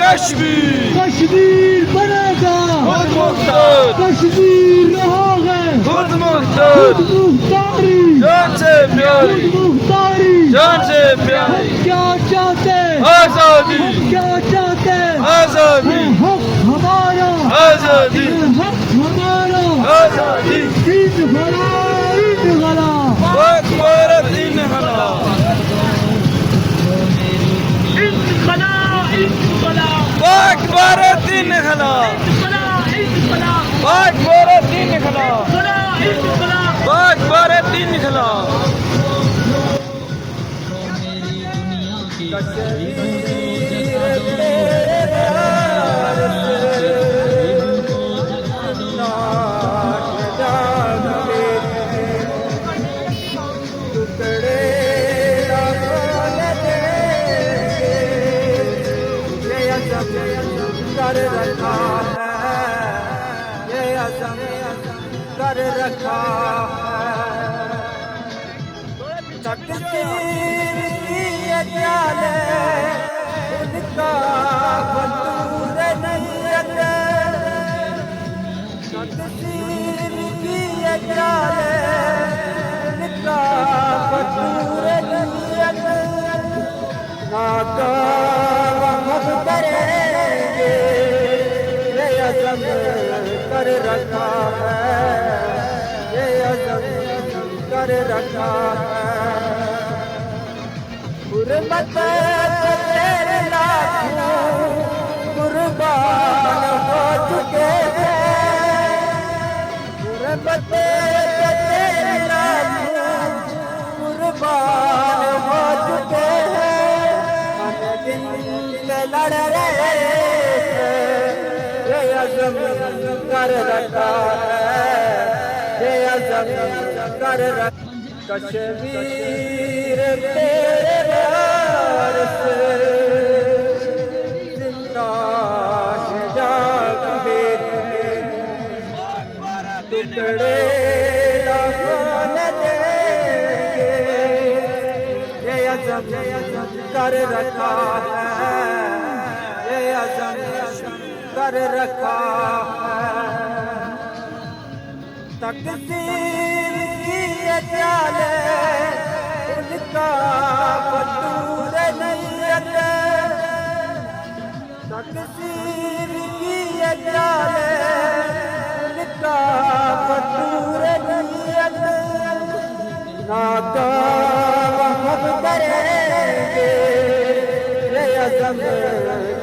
कश्मीर कश्मीर बनेगा खुद मुख्तार कश्मीर रहोगे खुद मुख्तार खुद मुख्तारी जान से प्यारी खुद मुख्तारी जान से हम प्यारी क्या चाहते आजादी हम क्या चाहते आजादी हक हमारा आजादी हक हमारा आजादी ईद गला पाक भारत इन हला पाक भारत इन हला पाक भारत इन हला पाक भारत इन हला कर रखा है ये असम कर रखा है तकदीर की ये चाल है उनका बंदूर नहीं है तकदीर की ये चाल है उनका बंदूर नहीं है नाकाम करेंगे ये अज़म कर रखा है ये अज़म कर रखा है गुरबत तेरे लाखों कुर्बान हो चुके हैं गुरबत तेरे लाखों कुर्बान हो चुके हैं दिन से लड़ रहे ये अज़म कर रखा है ये अज़म कर रखा कश्मीर तेरे प्यार से जिंदा है जागे टुकड़े ये अज़म कर रखा है ये अज़म कर रखा है तकदीर की ये चाल है उनका बंदूर नहीं है तकदीर की ये चाल है उनका बंदूर नहीं है नाकाम हम करेंगे ये अज़म